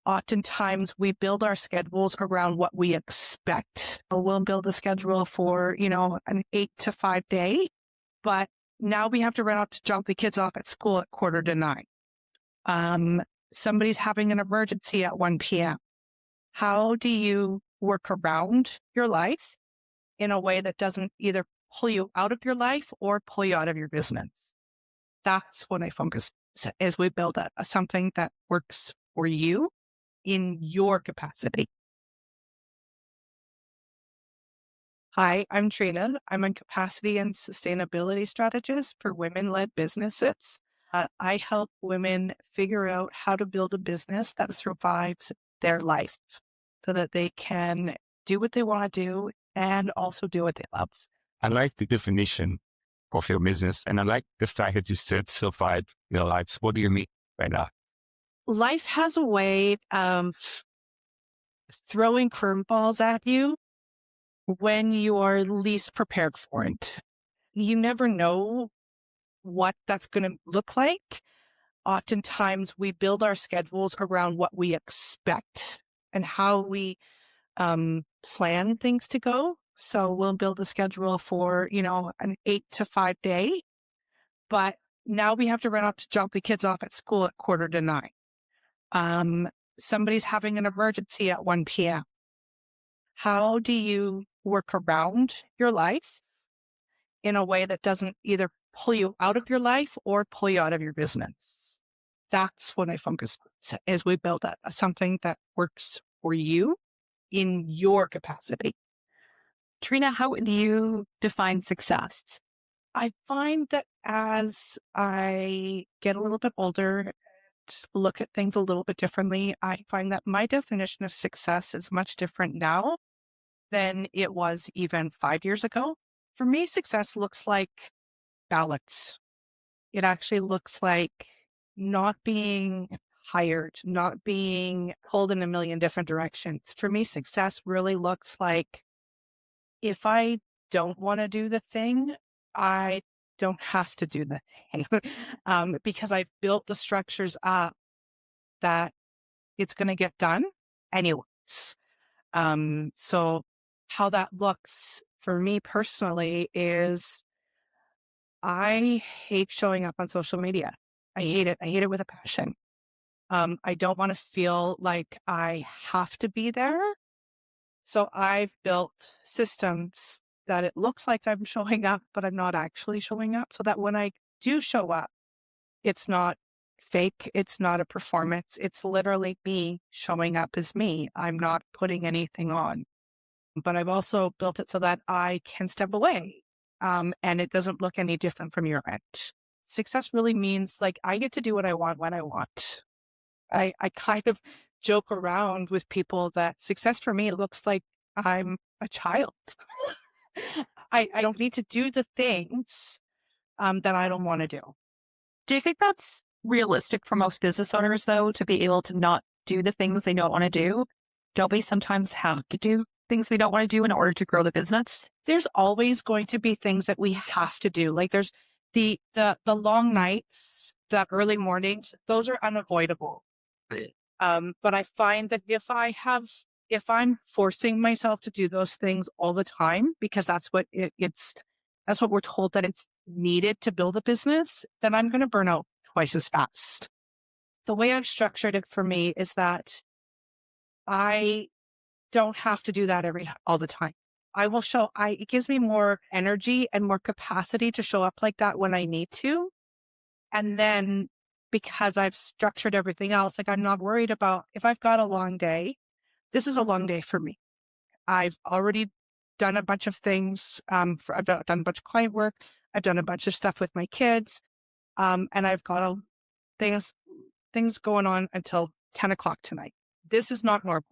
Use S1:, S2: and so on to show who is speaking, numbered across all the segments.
S1: Oftentimes we build our schedules around what we expect. We'll build a schedule for, an 8 to 5 day, but now we have to run out to drop the kids off at school at 8:45. Somebody's having an emergency at 1 p.m. How do you work around your life in a way that doesn't either pull you out of your life or pull you out of your business? That's what I focus as we build something that works for you in your capacity. Hi, I'm Trina. I'm a Capacity and Sustainability Strategist for women-led businesses. I help women figure out how to build a business that survives their life so that they can do what they want to do and also do what they love.
S2: I like the definition of your business, and I like the fact that you said survive your lives. What do you mean by that?
S1: Life has a way of throwing curveballs at you when you are least prepared for it. You never know what that's going to look like. Oftentimes we build our schedules around what we expect and how we plan things to go. So we'll build a schedule for, an 8 to 5 day, but now we have to run out to drop the kids off at school at 8:45. Somebody's having an emergency at 1 p.m. How do you work around your life in a way that doesn't either pull you out of your life or pull you out of your business? That's what I focus on as we build something that works for you in your capacity.
S3: Trina, how do you define success?
S1: I find that as I get a little bit older, look at things a little bit differently, I find that my definition of success is much different now than it was even 5 years ago. For me, success looks like balance. It actually looks like not being hired, not being pulled in a million different directions. For me, success really looks like if I don't want to do the thing, I don't have to do the thing because I've built the structures up that it's going to get done anyways. So how that looks for me personally is I hate showing up on social media. I hate it. I hate it with a passion. I don't want to feel like I have to be there. So I've built systems that it looks like I'm showing up, but I'm not actually showing up, so that when I do show up, it's not fake. It's not a performance. It's literally me showing up as me. I'm not putting anything on. But I've also built it so that I can step away. And it doesn't look any different from your end. Success really means like I get to do what I want when I want. I kind of joke around with people that success for me looks like I'm a child. I don't need to do the things that I don't want to do.
S3: Do you think that's realistic for most business owners, though, to be able to not do the things they don't want to do? Don't we sometimes have to do things we don't want to do in order to grow the business?
S1: There's always going to be things that we have to do. Like there's the long nights, the early mornings, those are unavoidable. But I find that if I'm forcing myself to do those things all the time, because that's what that's what we're told that it's needed to build a business, then I'm going to burn out twice as fast. The way I've structured it for me is that I don't have to do that all the time. It gives me more energy and more capacity to show up like that when I need to. And then because I've structured everything else, like I'm not worried about if I've got a long day, this is a long day for me. I've already done a bunch of things. I've done a bunch of client work. I've done a bunch of stuff with my kids. And I've got things going on until 10 o'clock tonight. This is not normal.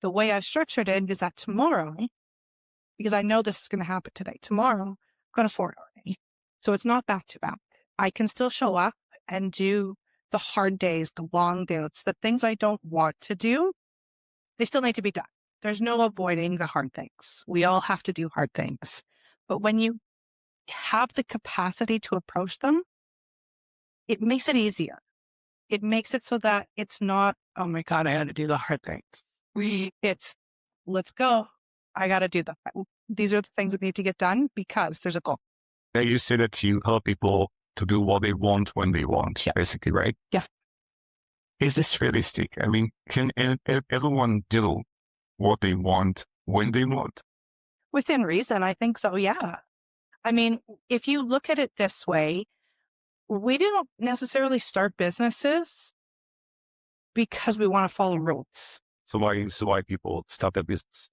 S1: The way I've structured it is that tomorrow, because I know this is going to happen today, tomorrow, I've got a 4-hour day. So it's not back to back. I can still show up and do the hard days, the long days, the things I don't want to do. They still need to be done. There's no avoiding the hard things. We all have to do hard things. But when you have the capacity to approach them, it makes it easier. it makes it so that it's not, oh my God, I had to do the hard things. It's, let's go. I got to do that. These are the things that need to get done because there's a goal.
S2: Now you say that you help people to do what they want when they want,
S1: Yeah.
S2: basically, right?
S1: Yeah.
S2: Is this realistic? I mean, can everyone do what they want when they want?
S1: Within reason, I think so. Yeah. I mean, if you look at it this way, we didn't necessarily start businesses because we want to follow rules.
S2: So why people start their business?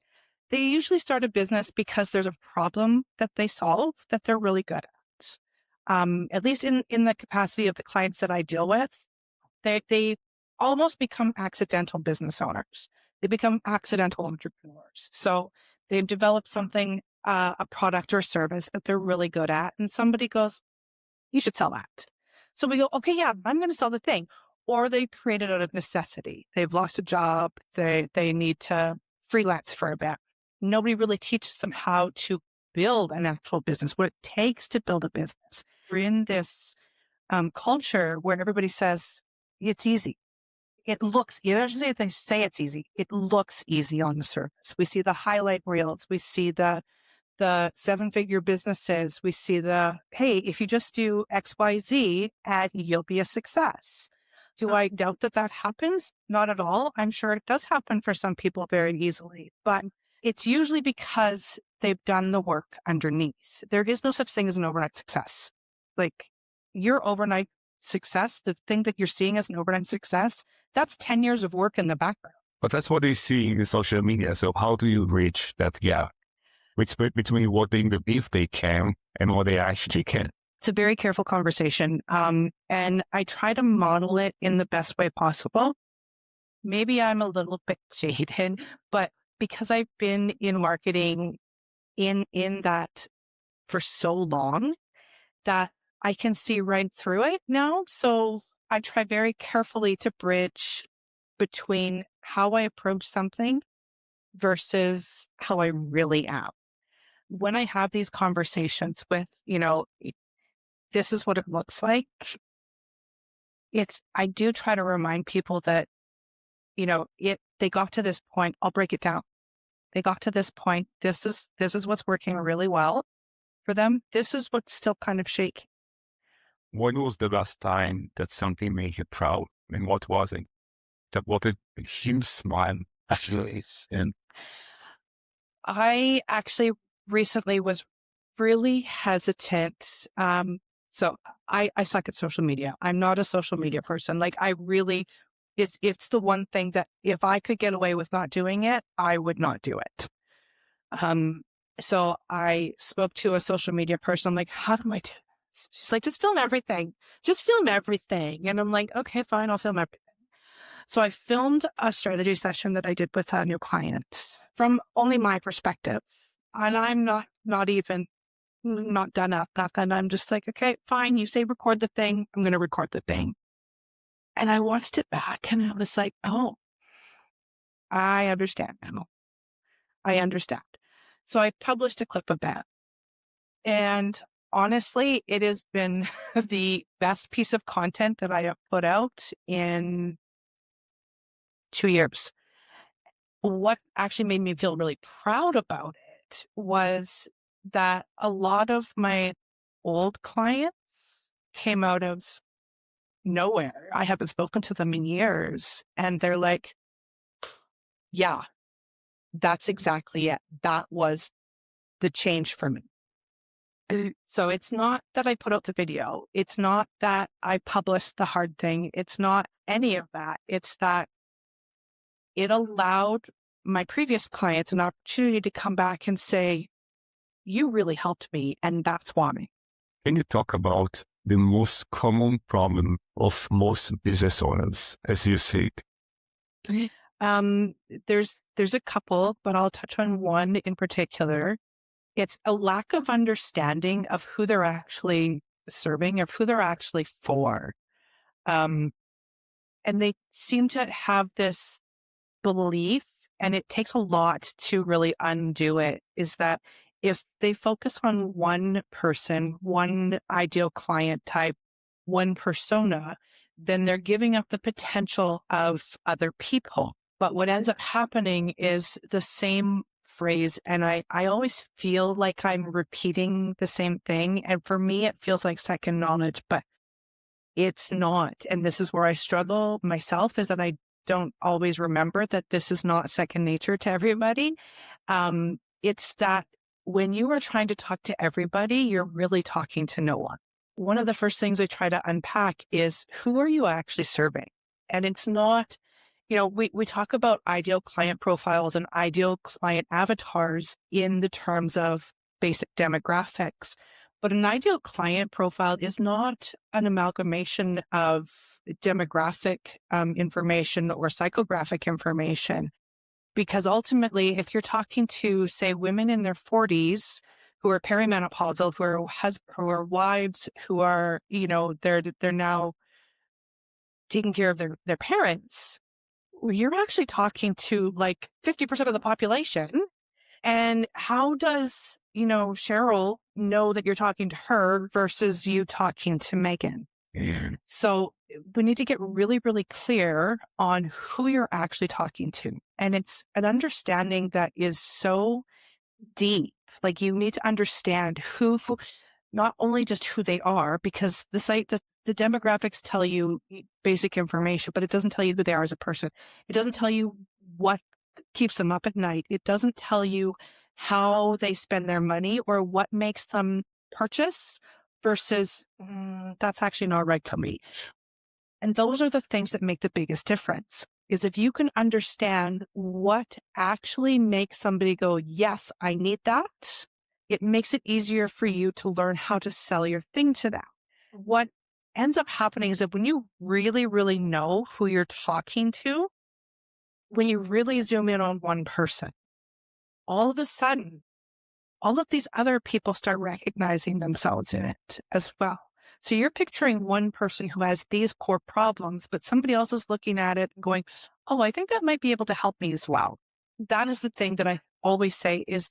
S1: They usually start a business because there's a problem that they solve that they're really good at. At least in the capacity of the clients that I deal with, they almost become accidental business owners. They become accidental entrepreneurs. So they've developed something, a product or service that they're really good at, and somebody goes, you should sell that. So we go, okay, yeah, I'm going to sell the thing. Or they create it out of necessity. They've lost a job. They need to freelance for a bit. Nobody really teaches them how to build an actual business, what it takes to build a business. We're in this culture where everybody says it's easy. It looks, you know, they say it's easy. It looks easy on the surface. We see the highlight reels. We see the 7-figure businesses. We see the, hey, if you just do XYZ, and you'll be a success. Do I doubt that that happens? Not at all. I'm sure it does happen for some people very easily, but it's usually because they've done the work underneath. There is no such thing as an overnight success. Like your overnight success, the thing that you're seeing as an overnight success, that's 10 years of work in the background.
S2: But that's what they see in social media. So how do you reach that gap between what they believe they can and what they actually can?
S1: It's a very careful conversation. And I try to model it in the best way possible. Maybe I'm a little bit jaded, but because I've been in marketing in that for so long that I can see right through it now. So I try very carefully to bridge between how I approach something versus how I really am. When I have these conversations with, this is what it looks like. I do try to remind people that, they got to this point, I'll break it down. They got to this point. This is what's working really well for them. This is what's still kind of shaky.
S2: When was the last time that something made you proud? And what was it? What a huge smile actually is. And
S1: I actually recently was really hesitant. So I suck at social media. I'm not a social media person. Like I really, it's the one thing that if I could get away with not doing it, I would not do it. So I spoke to a social media person. I'm like, how do I do this? She's like, just film everything. Just film everything. And I'm like, okay, fine, I'll film everything. So I filmed a strategy session that I did with a new client from only my perspective. And I'm not done at that. And I'm just like, okay, fine. You say record the thing. I'm going to record the thing. And I watched it back and I was like, oh, I understand now. I understand. So I published a clip of that. And honestly, it has been the best piece of content that I have put out in 2 years. What actually made me feel really proud about it was that a lot of my old clients came out of nowhere. I haven't spoken to them in years. And they're like, yeah, that's exactly it. That was the change for me. So it's not that I put out the video. It's not that I published the hard thing. It's not any of that. It's that it allowed my previous clients an opportunity to come back and say, you really helped me. And that's why.
S2: can you talk about the most common problem of most business owners as you see it?
S1: There's a couple, but I'll touch on one in particular. It's a lack of understanding of who they're actually serving, of who they're actually for. And they seem to have this belief, and it takes a lot to really undo it, is that if they focus on one person, one ideal client type, one persona, then they're giving up the potential of other people. But what ends up happening is the same phrase. And I always feel like I'm repeating the same thing. And for me, it feels like second knowledge, but it's not. And this is where I struggle myself, is that I don't always remember that this is not second nature to everybody. It's that when you are trying to talk to everybody, you're really talking to no one. One of the first things I try to unpack is, who are you actually serving? And it's not, we talk about ideal client profiles and ideal client avatars in the terms of basic demographics. But an ideal client profile is not an amalgamation of demographic information or psychographic information. Because ultimately, if you're talking to, say, women in their 40s who are perimenopausal, who are wives, who are, they're now taking care of their parents, you're actually talking to like 50% of the population. And how does, Cheryl know that you're talking to her versus you talking to Megan?
S2: Yeah.
S1: So we need to get really, really clear on who you're actually talking to. And it's an understanding that is so deep. Like, you need to understand who, not only just who they are, because the demographics tell you basic information, but it doesn't tell you who they are as a person. It doesn't tell you what keeps them up at night. It doesn't tell you how they spend their money or what makes them purchase versus that's actually not right for me. And those are the things that make the biggest difference, is if you can understand what actually makes somebody go, yes, I need that, it makes it easier for you to learn how to sell your thing to them. What ends up happening is that when you really, really know who you're talking to, when you really zoom in on one person, all of a sudden, all of these other people start recognizing themselves in it as well. So you're picturing one person who has these core problems, but somebody else is looking at it and going, oh, I think that might be able to help me as well. That is the thing that I always say is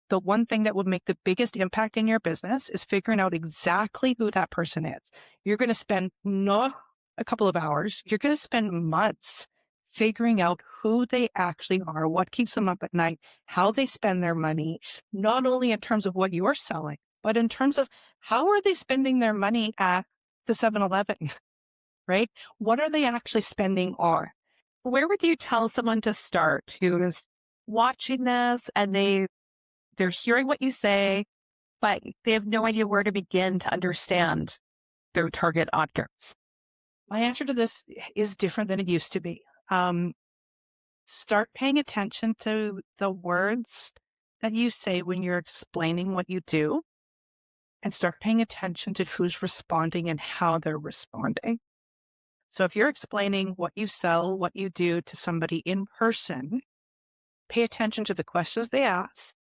S1: the one thing that would make the biggest impact in your business is figuring out exactly who that person is. You're going to spend not a couple of hours, you're going to spend months figuring out who they actually are, what keeps them up at night, how they spend their money, not only in terms of what you're selling, but in terms of how are they spending their money at the 7-Eleven, right? What are they actually spending on?
S3: Where would you tell someone to start who is watching this and they're hearing what you say, but they have no idea where to begin to understand their target audience?
S1: My answer to this is different than it used to be. Start paying attention to the words that you say when you're explaining what you do, and start paying attention to who's responding and how they're responding. So if you're explaining what you sell, what you do to somebody in person, pay attention to the questions they ask,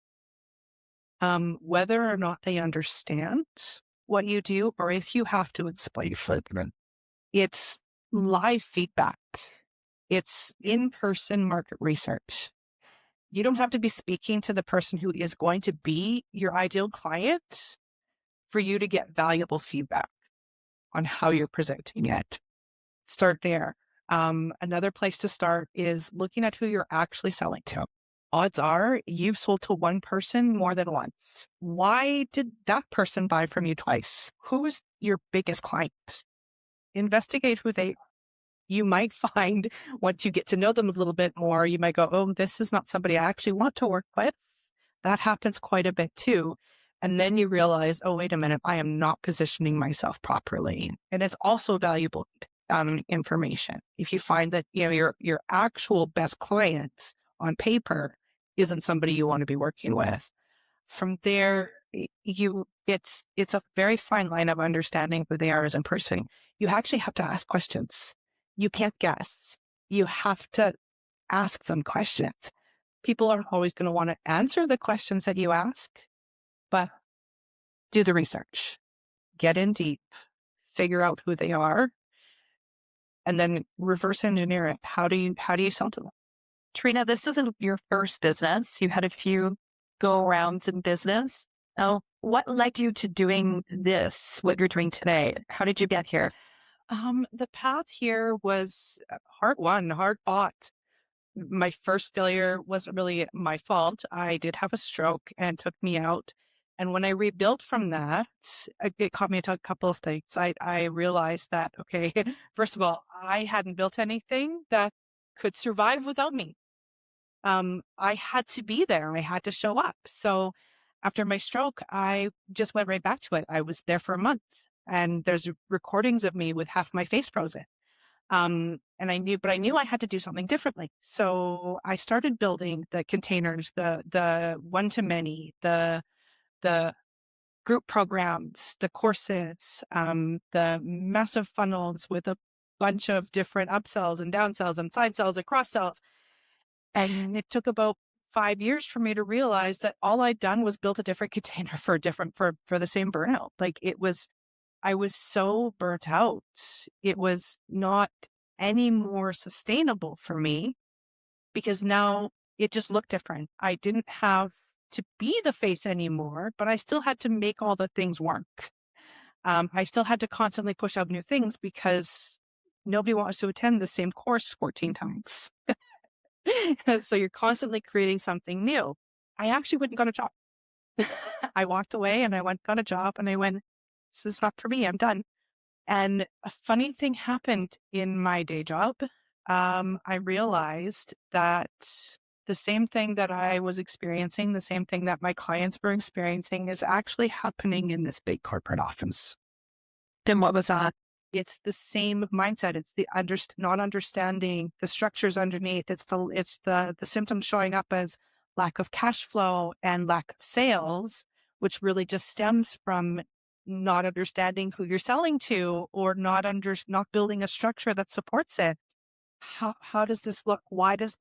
S1: whether or not they understand what you do, or if you have to explain further. It's live feedback. It's in-person market research. You don't have to be speaking to the person who is going to be your ideal client for you to get valuable feedback on how you're presenting it. Start there. Another place to start is looking at who you're actually selling to. Odds are you've sold to one person more than once. Why did that person buy from you twice? Who is your biggest client? Investigate who they are. You might find, once you get to know them a little bit more, you might go, oh, this is not somebody I actually want to work with. That happens quite a bit too. And then you realize, oh, wait a minute, I am not positioning myself properly. And it's also valuable information. If you find that, your actual best client on paper isn't somebody you want to be working with, from there, it's a very fine line of understanding who they are as a person. You actually have to ask questions. You can't guess. You have to ask them questions. People aren't always going to want to answer the questions that you ask, but do the research, get in deep, figure out who they are, and then reverse engineer it. How do you sell to them?
S3: Trina, this isn't your first business. You had a few go arounds in business. Now, what led you to doing this, what you're doing today? How did you get here?
S1: The path here was hard won, hard fought. My first failure wasn't really my fault. I did have a stroke and took me out. And when I rebuilt from that, it caught me to a couple of things. I realized that, okay, first of all, I hadn't built anything that could survive without me. I had to be there. I had to show up. So after my stroke, I just went right back to it. I was there for a month, and there's recordings of me with half my face frozen. And I knew I had to do something differently. So I started building the containers, the one to many, the group programs, the courses, the massive funnels with a bunch of different upsells and downsells and side sells and cross sells. And it took about 5 years for me to realize that all I'd done was built a different container for a different for the same burnout. Like it was I was so burnt out. It was not any more sustainable for me because now it just looked different. I didn't have to be the face anymore, but I still had to make all the things work. I still had to constantly push out new things because nobody wants to attend the same course 14 times. So you're constantly creating something new. I actually went and got a job. I walked away and I went, got a job and I went, this is not for me. I'm done. And a funny thing happened in my day job. I realized that the same thing that I was experiencing, the same thing that my clients were experiencing is actually happening in this big corporate office.
S3: Then what was that?
S1: It's the same mindset. It's the not understanding the structures underneath. It's the symptoms showing up as lack of cash flow and lack of sales, which really just stems from not understanding who you're selling to or not building a structure that supports it. How does this look? Why does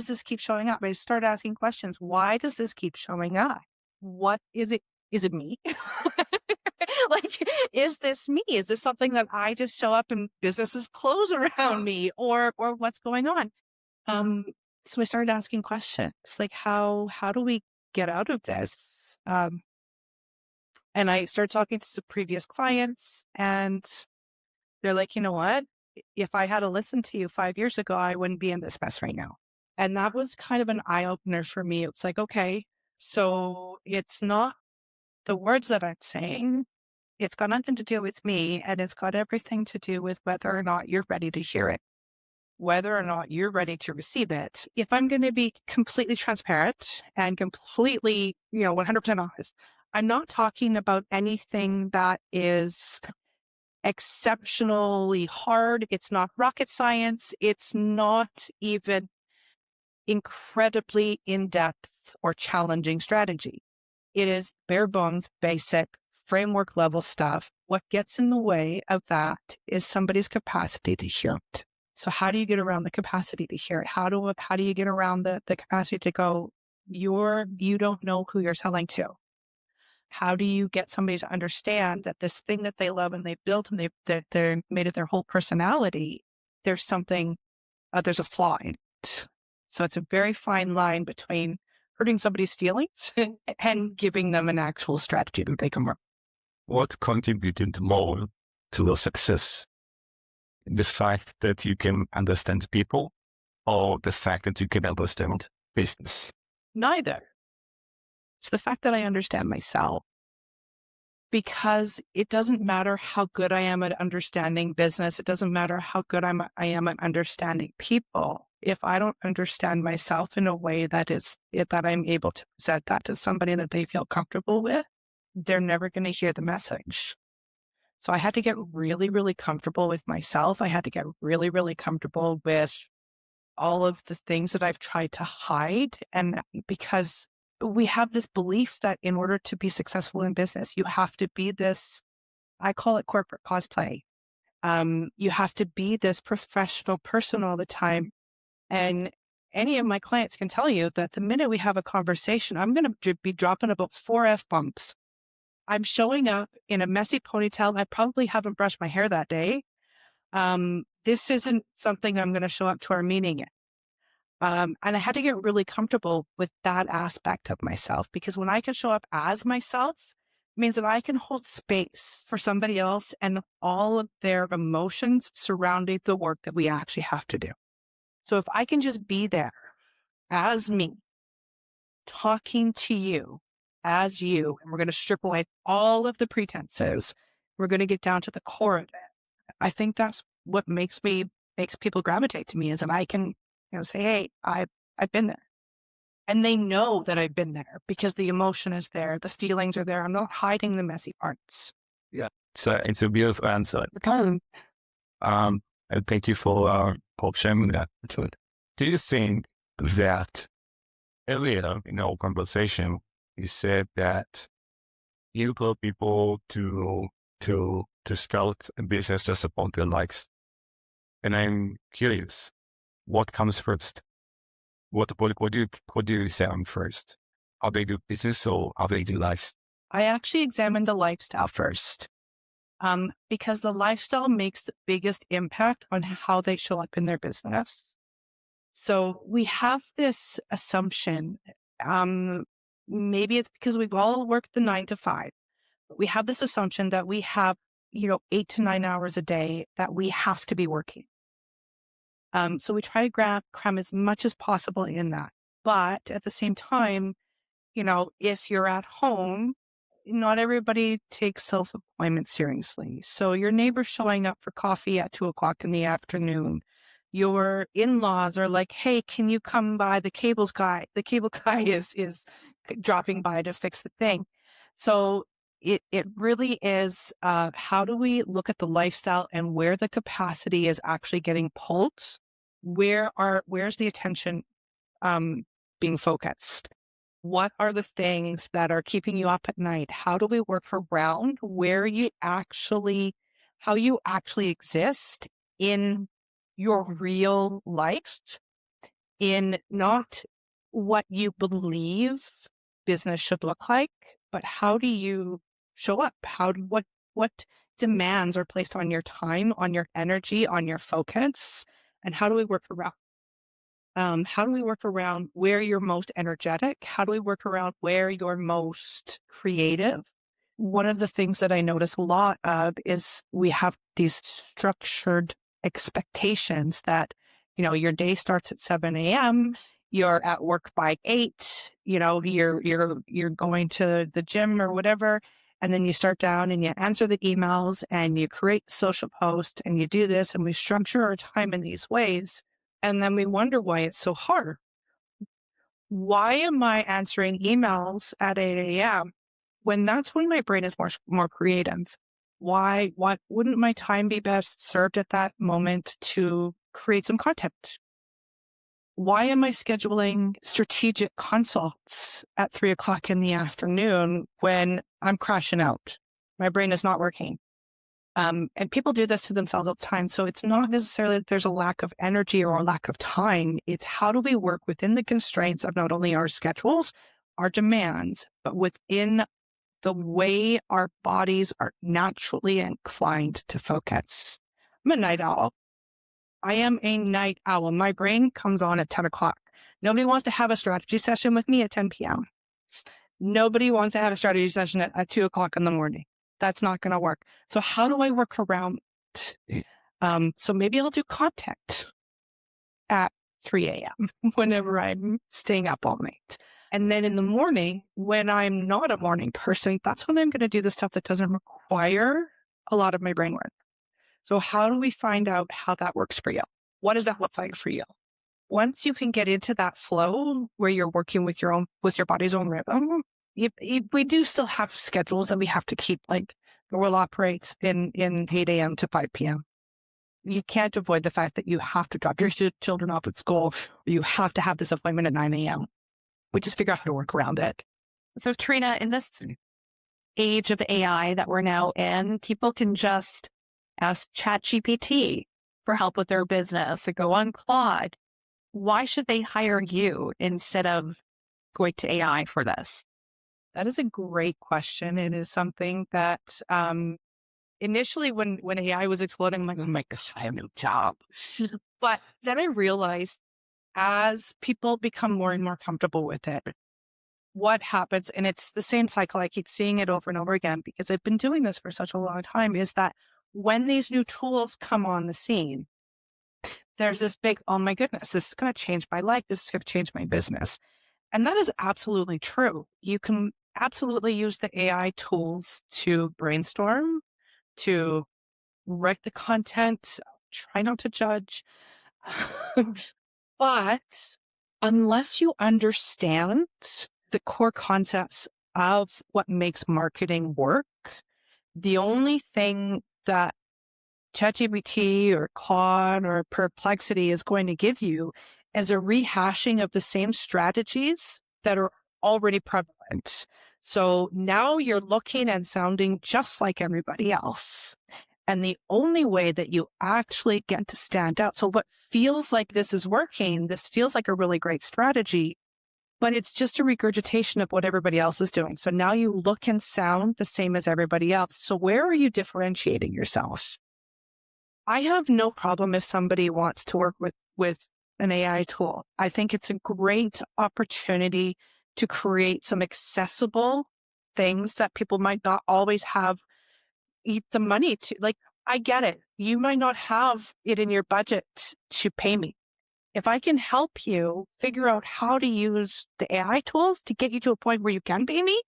S1: this keep showing up? I start asking questions. Why does this keep showing up? What is it? Is it me? Like, is this me? Is this something that I just show up and businesses close around me or what's going on? Um, so I started asking questions like how do we get out of this? And I started talking to some previous clients and they're like, you know what? If I had to listen to you 5 years ago, I wouldn't be in this mess right now. And that was kind of an eye opener for me. It's like, okay, so it's not the words that I'm saying. It's got nothing to do with me, and it's got everything to do with whether or not you're ready to hear it, whether or not you're ready to receive it. If I'm going to be completely transparent and completely, 100% honest, I'm not talking about anything that is exceptionally hard. It's not rocket science. It's not even incredibly in-depth or challenging strategy. It is bare bones, basic, framework level stuff. What gets in the way of that is somebody's capacity to hear it. So how do you get around the capacity to hear it? How do you get around the capacity to go, you don't know who you're selling to? How do you get somebody to understand that this thing that they love and they've built and they're made it their whole personality, there's something, there's a flaw in it. So it's a very fine line between hurting somebody's feelings and giving them an actual strategy that they can work.
S2: What contributed more to your success? The fact that you can understand people or the fact that you can understand business?
S1: Neither. It's the fact that I understand myself. Because it doesn't matter how good I am at understanding business. It doesn't matter how good I am at understanding people. If I don't understand myself in a way that I'm able to present that to somebody that they feel comfortable with, they're never going to hear the message. So I had to get really, really comfortable with myself. I had to get really, really comfortable with all of the things that I've tried to hide. And because we have this belief that in order to be successful in business, you have to be this, I call it corporate cosplay. You have to be this professional person all the time. And any of my clients can tell you that the minute we have a conversation, I'm going to be dropping about 4 F-bombs. I'm showing up in a messy ponytail. I probably haven't brushed my hair that day. This isn't something I'm going to show up to our meeting in. And I had to get really comfortable with that aspect of myself because when I can show up as myself, means that I can hold space for somebody else and all of their emotions surrounding the work that we actually have to do. So if I can just be there as me, talking to you as you, and we're going to strip away all of the pretenses, we're going to get down to the core of it. I think that's what makes people gravitate to me, is that I can, say, hey, I've been there. And they know that I've been there because the emotion is there. The feelings are there. I'm not hiding the messy parts.
S2: Yeah. So it's a beautiful answer. And thank you for sharing that. Do you think that earlier in our conversation, you said that you told people to start a business just upon their lives? And I'm curious, what comes first? What do you examine first? How they do business or how they do life?
S1: I actually examined the lifestyle first, because the lifestyle makes the biggest impact on how they show up in their business. So we have this assumption, maybe it's because we've all worked the 9 to 5, but we have this assumption that we have, 8 to 9 hours a day that we have to be working. So we try to cram as much as possible in that. But at the same time, if you're at home, not everybody takes self-employment seriously. So your neighbor's showing up for coffee at 2:00 in the afternoon. Your in-laws are like, hey, can you come by? The cable guy is dropping by to fix the thing. So it really is, how do we look at the lifestyle and where the capacity is actually getting pulled? Where's the attention being focused? What are the things that are keeping you up at night? How do we work around how you actually exist in your real life, in not what you believe business should look like, but how do you show up? What demands are placed on your time, on your energy, on your focus, and how do we work around? How do we work around where you're most energetic? How do we work around where you're most creative? One of the things that I notice a lot of is we have these structured expectations that, your day starts at 7 a.m., you're at work by 8, you're going to the gym or whatever. And then you start down and you answer the emails and you create social posts and you do this, and we structure our time in these ways. And then we wonder why it's so hard. Why am I answering emails at 8 a.m. when that's when my brain is more creative? Why wouldn't my time be best served at that moment to create some content? Why am I scheduling strategic consults at 3:00 in the afternoon when I'm crashing out? My brain is not working. And people do this to themselves all the time. So it's not necessarily that there's a lack of energy or a lack of time. It's how do we work within the constraints of not only our schedules, our demands, but within the way our bodies are naturally inclined to focus. I'm a night owl. I am a night owl. My brain comes on at 10:00. Nobody wants to have a strategy session with me at 10 p.m. Nobody wants to have a strategy session at 2:00 in the morning. That's not going to work. So how do I work around it? So maybe I'll do content at 3 a.m. whenever I'm staying up all night. And then in the morning, when I'm not a morning person, that's when I'm going to do the stuff that doesn't require a lot of my brain work. So how do we find out how that works for you? What does that look like for you? Once you can get into that flow where you're working with your body's own rhythm, we do still have schedules that we have to keep, like the world operates in 8 a.m. to 5 p.m. You can't avoid the fact that you have to drop your children off at school, or you have to have this appointment at 9 a.m. We just figure out how to work around it.
S3: So Trina, in this age of AI that we're now in, people can just ask ChatGPT for help with their business or go on Claude. Why should they hire you instead of going to AI for this?
S1: That is a great question. It is something that initially when AI was exploding, I'm like, oh my gosh, I have no job. But then I realized as people become more and more comfortable with it, what happens, and it's the same cycle, I keep seeing it over and over again because I've been doing this for such a long time, is that when these new tools come on the scene, there's this big, oh my goodness, this is going to change my life. This is going to change my business. And that is absolutely true. You can absolutely use the AI tools to brainstorm, to write the content, try not to judge. But unless you understand the core concepts of what makes marketing work, the only thing that ChatGPT or Claude or Perplexity is going to give you is a rehashing of the same strategies that are already prevalent. So now you're looking and sounding just like everybody else. And the only way that you actually get to stand out, so what feels like this is working, this feels like a really great strategy, but it's just a regurgitation of what everybody else is doing. So now you look and sound the same as everybody else. So where are you differentiating yourself? I have no problem if somebody wants to work with an AI tool. I think it's a great opportunity to create some accessible things that people might not always have the money to. Like, I get it. You might not have it in your budget to pay me. If I can help you figure out how to use the AI tools to get you to a point where you can pay me,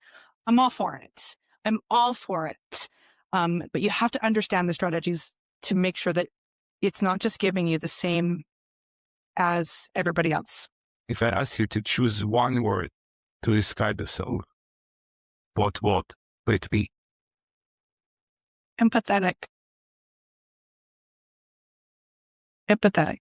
S1: I'm all for it. I'm all for it. But you have to understand the strategies to make sure that it's not just giving you the same as everybody else.
S2: If I ask you to choose one word to describe yourself, what would it be?
S1: Empathetic. Empathetic.